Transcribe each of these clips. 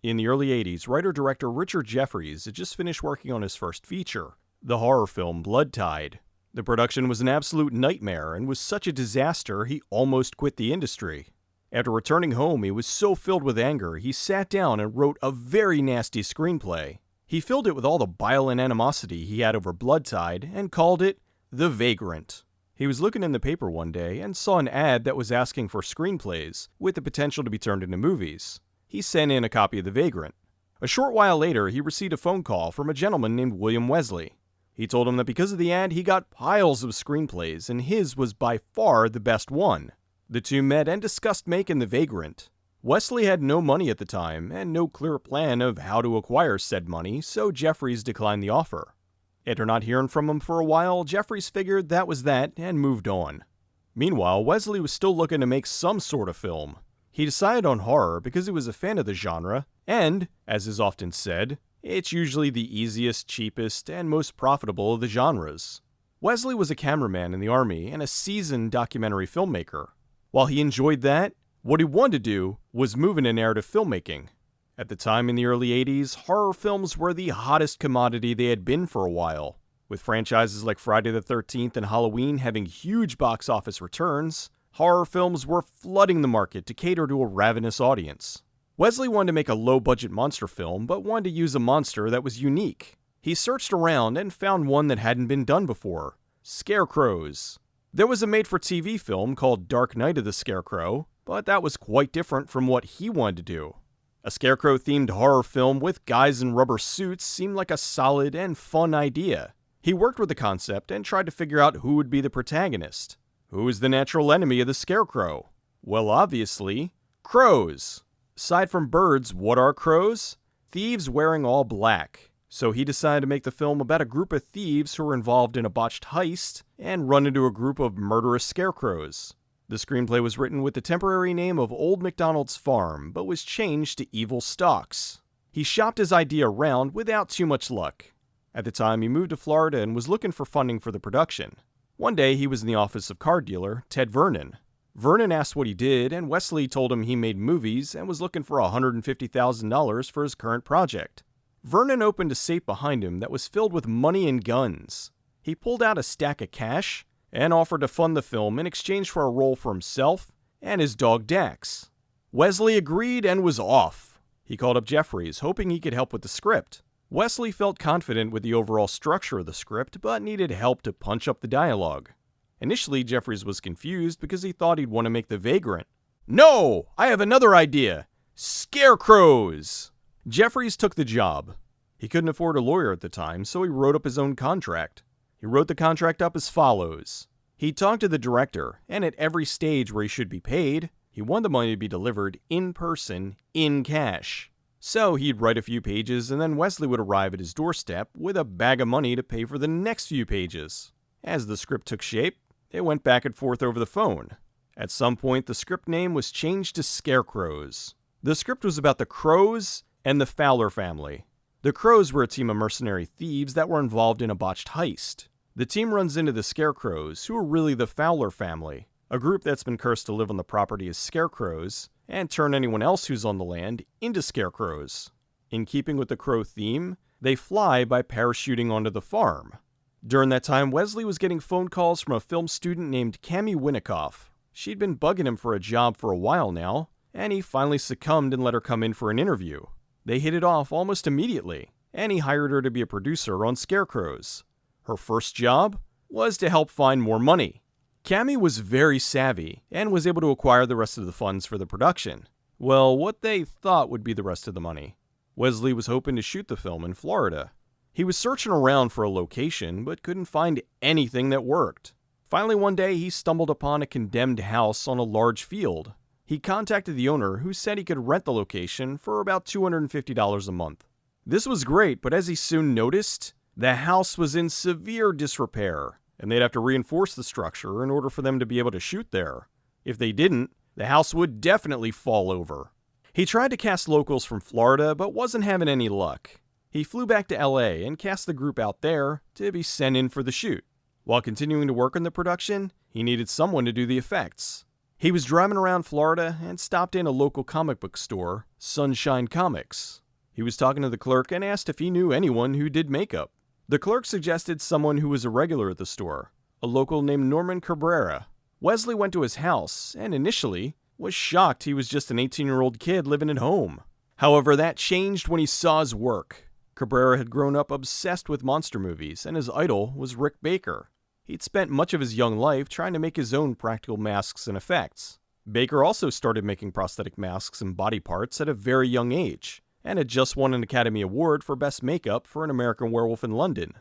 In the early 80s, writer-director Richard Jefferies had just finished working on his first feature, the horror film Blood Tide. The production was an absolute nightmare and was such a disaster he almost quit the industry. After returning home, he was so filled with anger, he sat down and wrote a very nasty screenplay. He filled it with all the bile and animosity he had over Blood Tide and called it The Vagrant. He was looking in the paper one day and saw an ad that was asking for screenplays with the potential to be turned into movies. He sent in a copy of The Vagrant. A short while later, he received a phone call from a gentleman named William Wesley. He told him that because of the ad, he got piles of screenplays, and his was by far the best one. The two met and discussed making The Vagrant. Wesley had no money at the time, and no clear plan of how to acquire said money, so Jefferies declined the offer. After not hearing from him for a while, Jefferies figured that was that and moved on. Meanwhile, Wesley was still looking to make some sort of film. He decided on horror because he was a fan of the genre, and, as is often said, it's usually the easiest, cheapest, and most profitable of the genres. Wesley was a cameraman in the Army and a seasoned documentary filmmaker. While he enjoyed that, what he wanted to do was move into narrative filmmaking. At the time in the early 80s, horror films were the hottest commodity they had been for a while. With franchises like Friday the 13th and Halloween having huge box office returns, horror films were flooding the market to cater to a ravenous audience. Wesley wanted to make a low-budget monster film, but wanted to use a monster that was unique. He searched around and found one that hadn't been done before: Scarecrows. There was a made-for-TV film called Dark Night of the Scarecrow, but that was quite different from what he wanted to do. A Scarecrow-themed horror film with guys in rubber suits seemed like a solid and fun idea. He worked with the concept and tried to figure out who would be the protagonist. Who is the natural enemy of the Scarecrow? Well, obviously, crows. Aside from birds, what are crows? Thieves wearing all black. So he decided to make the film about a group of thieves who were involved in a botched heist and run into a group of murderous scarecrows. The screenplay was written with the temporary name of Old MacDonald's Farm, but was changed to Evil Stalks. He shopped his idea around without too much luck. At the time, he moved to Florida and was looking for funding for the production. One day, he was in the office of car dealer Ted Vernon. Vernon asked what he did, and Wesley told him he made movies and was looking for $150,000 for his current project. Vernon opened a safe behind him that was filled with money and guns. He pulled out a stack of cash and offered to fund the film in exchange for a role for himself and his dog Dax. Wesley agreed and was off. He called up Jefferies, hoping he could help with the script. Wesley felt confident with the overall structure of the script, but needed help to punch up the dialogue. Initially, Jefferies was confused because he thought he'd want to make The Vagrant. "No! I have another idea! Scarecrows!" Jefferies took the job. He couldn't afford a lawyer at the time, so he wrote up his own contract. He wrote the contract up as follows. He talked to the director, and at every stage where he should be paid, he wanted the money to be delivered in person, in cash. So he'd write a few pages, and then Wesley would arrive at his doorstep with a bag of money to pay for the next few pages. As the script took shape, they went back and forth over the phone. At some point, the script name was changed to Scarecrows. The script was about the Crows and the Fowler family. The Crows were a team of mercenary thieves that were involved in a botched heist. The team runs into the Scarecrows, who are really the Fowler family, a group that's been cursed to live on the property as scarecrows and turn anyone else who's on the land into scarecrows. In keeping with the crow theme, they fly by parachuting onto the farm. During that time, Wesley was getting phone calls from a film student named Cammie Winnikoff. She'd been bugging him for a job for a while now, and he finally succumbed and let her come in for an interview. They hit it off almost immediately, and he hired her to be a producer on Scarecrows. Her first job was to help find more money. Cammie was very savvy and was able to acquire the rest of the funds for the production. Well, what they thought would be the rest of the money. Wesley was hoping to shoot the film in Florida. He was searching around for a location, but couldn't find anything that worked. Finally, one day, he stumbled upon a condemned house on a large field. He contacted the owner, who said he could rent the location for about $250 a month. This was great, but as he soon noticed, the house was in severe disrepair, and they'd have to reinforce the structure in order for them to be able to shoot there. If they didn't, the house would definitely fall over. He tried to cast locals from Florida, but wasn't having any luck. He flew back to LA and cast the group out there to be sent in for the shoot. While continuing to work on the production, he needed someone to do the effects. He was driving around Florida and stopped in a local comic book store, Sunshine Comics. He was talking to the clerk and asked if he knew anyone who did makeup. The clerk suggested someone who was a regular at the store, a local named Norman Cabrera. Wesley went to his house and initially was shocked he was just an 18-year-old kid living at home. However, that changed when he saw his work. Cabrera had grown up obsessed with monster movies, and his idol was Rick Baker. He'd spent much of his young life trying to make his own practical masks and effects. Baker also started making prosthetic masks and body parts at a very young age, and had just won an Academy Award for Best Makeup for An American Werewolf in London.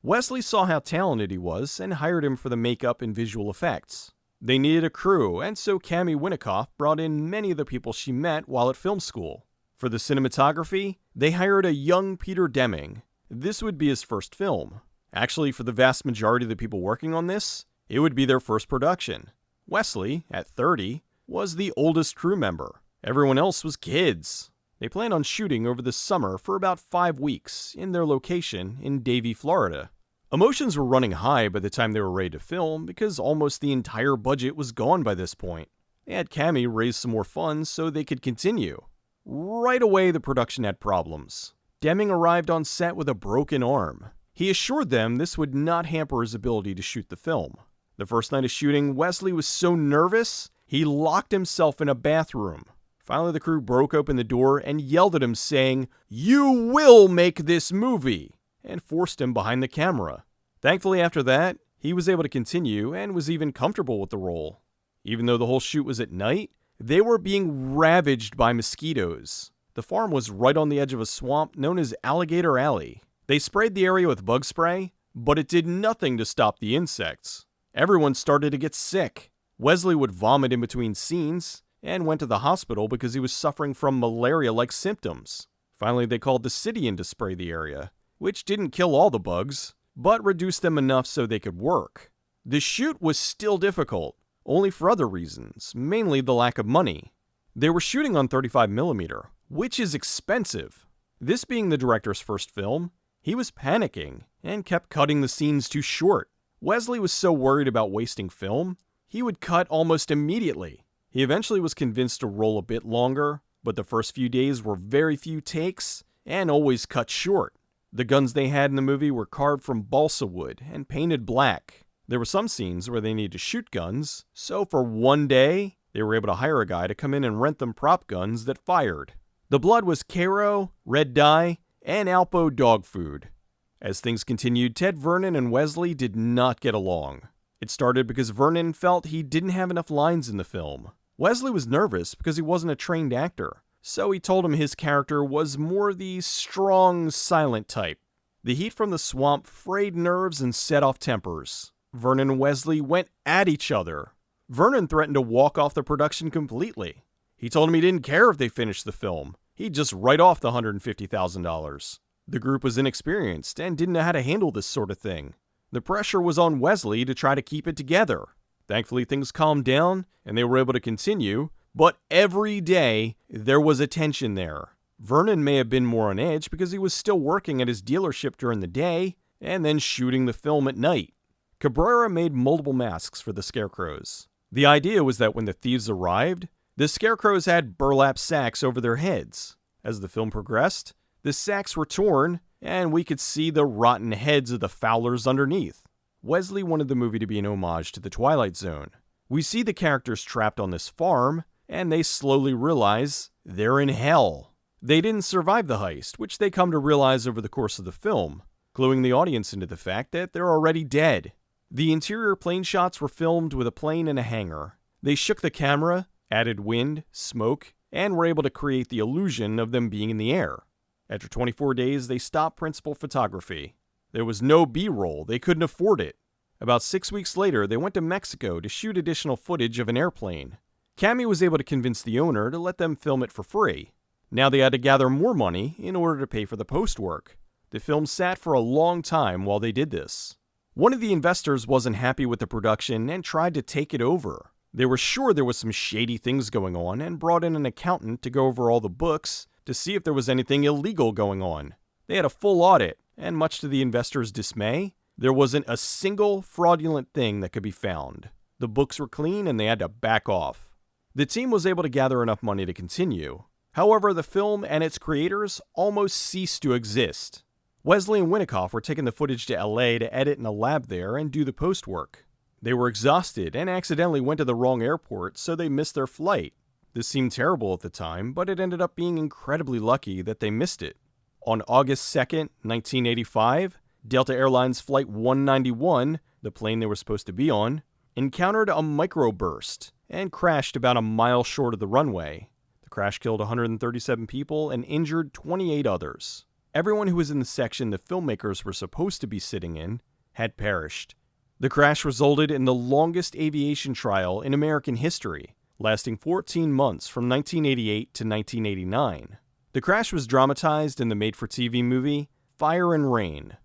Wesley saw how talented he was and hired him for the makeup and visual effects. They needed a crew, and so Cammie Winnikoff brought in many of the people she met while at film school. For the cinematography, they hired a young Peter Deming. This would be his first film. Actually, for the vast majority of the people working on this, it would be their first production. Wesley, at 30, was the oldest crew member. Everyone else was kids. They planned on shooting over the summer for about 5 weeks in their location in Davie, Florida. Emotions were running high by the time they were ready to film because almost the entire budget was gone by this point. They had Cammie raise some more funds so they could continue. Right away, the production had problems. Deming arrived on set with a broken arm. He assured them this would not hamper his ability to shoot the film. The first night of shooting, Wesley was so nervous, he locked himself in a bathroom. Finally, the crew broke open the door and yelled at him saying, "You will make this movie!" and forced him behind the camera. Thankfully, after that, he was able to continue and was even comfortable with the role. Even though the whole shoot was at night, they were being ravaged by mosquitoes. The farm was right on the edge of a swamp known as Alligator Alley. They sprayed the area with bug spray, but it did nothing to stop the insects. Everyone started to get sick. Wesley would vomit in between scenes and went to the hospital because he was suffering from malaria-like symptoms. Finally, they called the city in to spray the area, which didn't kill all the bugs, but reduced them enough so they could work. The shoot was still difficult, only for other reasons, mainly the lack of money. They were shooting on 35mm, which is expensive. This being the director's first film, he was panicking and kept cutting the scenes too short. Wesley was so worried about wasting film, he would cut almost immediately. He eventually was convinced to roll a bit longer, but the first few days were very few takes and always cut short. The guns they had in the movie were carved from balsa wood and painted black. There were some scenes where they needed to shoot guns, so for one day, they were able to hire a guy to come in and rent them prop guns that fired. The blood was Cairo, red dye, and Alpo dog food. As things continued, Ted Vernon and Wesley did not get along. It started because Vernon felt he didn't have enough lines in the film. Wesley was nervous because he wasn't a trained actor, so he told him his character was more the strong, silent type. The heat from the swamp frayed nerves and set off tempers. Vernon and Wesley went at each other. Vernon threatened to walk off the production completely. He told him he didn't care if they finished the film. He'd just write off the $150,000. The group was inexperienced and didn't know how to handle this sort of thing. The pressure was on Wesley to try to keep it together. Thankfully, things calmed down and they were able to continue, but every day there was a tension there. Vernon may have been more on edge because he was still working at his dealership during the day and then shooting the film at night. Cabrera made multiple masks for the Scarecrows. The idea was that when the thieves arrived, the Scarecrows had burlap sacks over their heads. As the film progressed, the sacks were torn, and we could see the rotten heads of the Fowlers underneath. Wesley wanted the movie to be an homage to The Twilight Zone. We see the characters trapped on this farm, and they slowly realize they're in hell. They didn't survive the heist, which they come to realize over the course of the film, cluing the audience into the fact that they're already dead. The interior plane shots were filmed with a plane in a hangar. They shook the camera, added wind, smoke, and were able to create the illusion of them being in the air. After 24 days, they stopped principal photography. There was no B-roll, they couldn't afford it. About 6 weeks later, they went to Mexico to shoot additional footage of an airplane. Cammie was able to convince the owner to let them film it for free. Now they had to gather more money in order to pay for the post-work. The film sat for a long time while they did this. One of the investors wasn't happy with the production and tried to take it over. They were sure there was some shady things going on and brought in an accountant to go over all the books to see if there was anything illegal going on. They had a full audit, and much to the investors' dismay, there wasn't a single fraudulent thing that could be found. The books were clean and they had to back off. The team was able to gather enough money to continue. However, the film and its creators almost ceased to exist. Wesley and Winnikoff were taking the footage to LA to edit in a lab there and do the post-work. They were exhausted and accidentally went to the wrong airport, so they missed their flight. This seemed terrible at the time, but it ended up being incredibly lucky that they missed it. On August 2nd, 1985, Delta Airlines Flight 191, the plane they were supposed to be on, encountered a microburst and crashed about a mile short of the runway. The crash killed 137 people and injured 28 others. Everyone who was in the section the filmmakers were supposed to be sitting in had perished. The crash resulted in the longest aviation trial in American history, lasting 14 months from 1988 to 1989. The crash was dramatized in the made-for-TV movie Fire and Rain.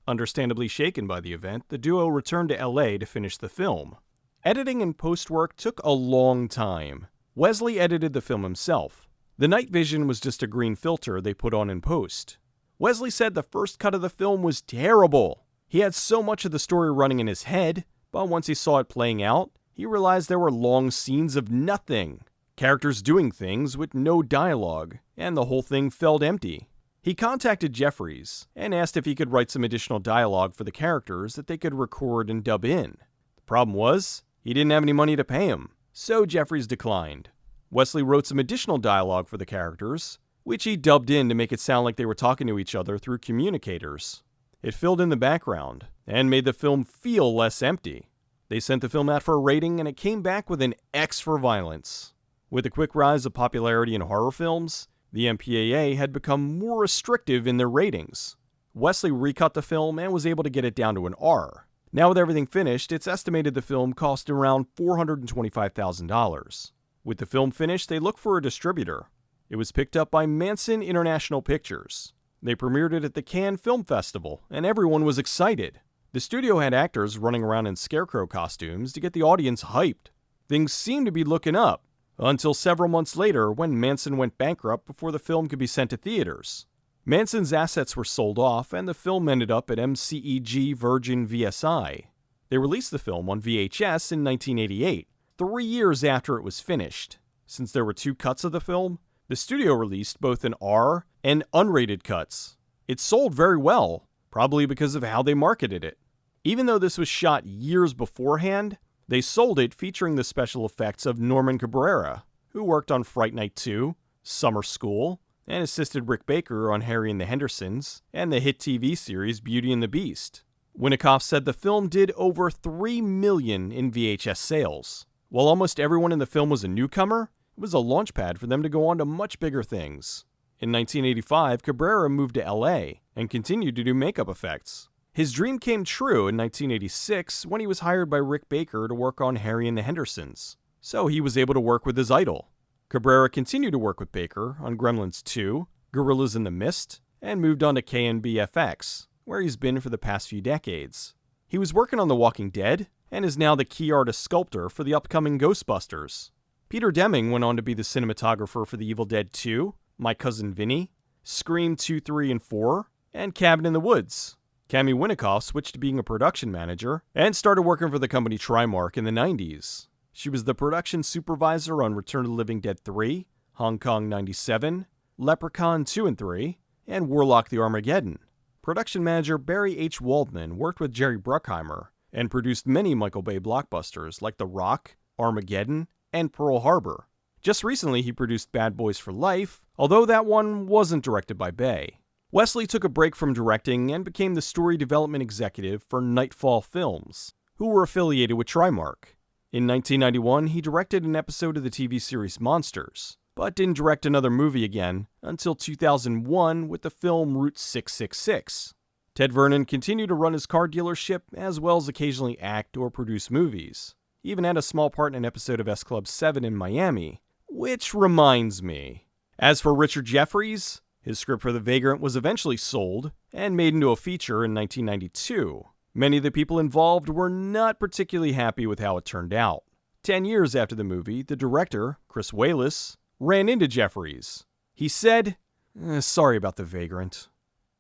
Understandably shaken by the event, the duo returned to LA to finish the film. Editing and post-work took a long time. Wesley edited the film himself. The night vision was just a green filter they put on in post. Wesley said the first cut of the film was terrible. He had so much of the story running in his head, but once he saw it playing out, he realized there were long scenes of nothing. Characters doing things with no dialogue, and the whole thing felt empty. He contacted Jeffries and asked if he could write some additional dialogue for the characters that they could record and dub in. The problem was, he didn't have any money to pay him, so Jeffries declined. Wesley wrote some additional dialogue for the characters, which he dubbed in to make it sound like they were talking to each other through communicators. It filled in the background and made the film feel less empty. They sent the film out for a rating and it came back with an X for violence. With the quick rise of popularity in horror films, the MPAA had become more restrictive in their ratings. Wesley recut the film and was able to get it down to an R. Now with everything finished, it's estimated the film cost around $425,000. With the film finished, they looked for a distributor. It was picked up by Manson International Pictures. They premiered it at the Cannes Film Festival, and everyone was excited. The studio had actors running around in Scarecrow costumes to get the audience hyped. Things seemed to be looking up, until several months later when Manson went bankrupt before the film could be sent to theaters. Manson's assets were sold off, and the film ended up at MCEG Virgin VSI. They released the film on VHS in 1988, 3 years after it was finished. Since there were 2 cuts of the film, the studio released both an R and unrated cuts. It sold very well, probably because of how they marketed it. Even though this was shot years beforehand, they sold it featuring the special effects of Norman Cabrera, who worked on Fright Night 2, Summer School, and assisted Rick Baker on Harry and the Hendersons, and the hit TV series Beauty and the Beast. Winnikoff said the film did over $3 million in VHS sales. While almost everyone in the film was a newcomer, it was a launchpad for them to go on to much bigger things. In 1985, Cabrera moved to LA and continued to do makeup effects. His dream came true in 1986 when he was hired by Rick Baker to work on Harry and the Hendersons, so he was able to work with his idol. Cabrera continued to work with Baker on Gremlins 2, Gorillas in the Mist, and moved on to KNBFX, where he's been for the past few decades. He was working on The Walking Dead, and is now the key artist sculptor for the upcoming Ghostbusters. Peter Deming went on to be the cinematographer for The Evil Dead 2, My Cousin Vinny, Scream 2, 3, and 4, and Cabin in the Woods. Cammie Winnikoff switched to being a production manager and started working for the company Trimark in the 90s. She was the production supervisor on Return of the Living Dead 3, Hong Kong 97, Leprechaun 2 and 3, and Warlock the Armageddon. Production manager Barry H. Waldman worked with Jerry Bruckheimer and produced many Michael Bay blockbusters like The Rock, Armageddon, and Pearl Harbor. Just recently he produced Bad Boys for Life, although that one wasn't directed by Bay. Wesley took a break from directing and became the story development executive for Nightfall Films, who were affiliated with Trimark. In 1991, he directed an episode of the TV series Monsters, but didn't direct another movie again until 2001 with the film Route 666. Ted Vernon continued to run his car dealership as well as occasionally act or produce movies. He even had a small part in an episode of S Club 7 in Miami, which reminds me. As for Richard Jeffries, his script for The Vagrant was eventually sold and made into a feature in 1992. Many of the people involved were not particularly happy with how it turned out. 10 years after the movie, the director, Chris Walas, ran into Jeffries. He said, "Sorry about The Vagrant.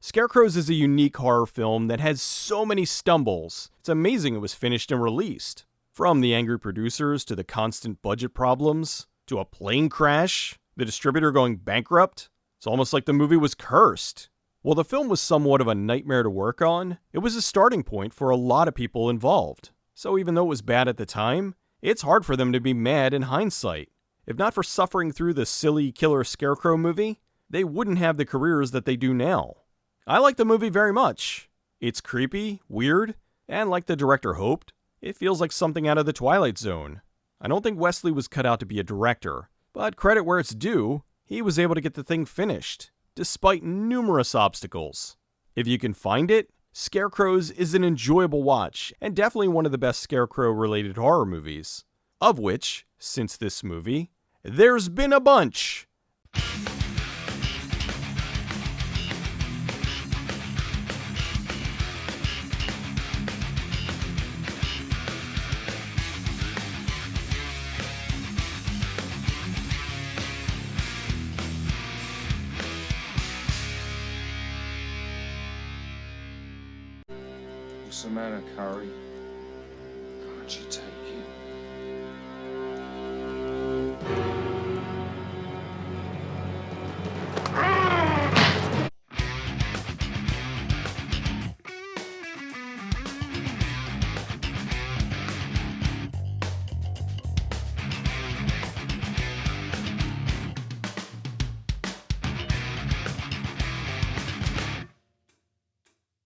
Scarecrows is a unique horror film that has so many stumbles. It's amazing it was finished and released. From the angry producers to the constant budget problems, to a plane crash, the distributor going bankrupt. It's almost like the movie was cursed. While the film was somewhat of a nightmare to work on, it was a starting point for a lot of people involved. So even though it was bad at the time, it's hard for them to be mad in hindsight. If not for suffering through the silly Killer Scarecrow movie, they wouldn't have the careers that they do now. I like the movie very much. It's creepy, weird, and like the director hoped, it feels like something out of the Twilight Zone. I don't think Wesley was cut out to be a director, but credit where it's due, he was able to get the thing finished, despite numerous obstacles. If you can find it, Scarecrows is an enjoyable watch, and definitely one of the best Scarecrow-related horror movies. Of which, since this movie, there's been a bunch! What's the matter, Kari?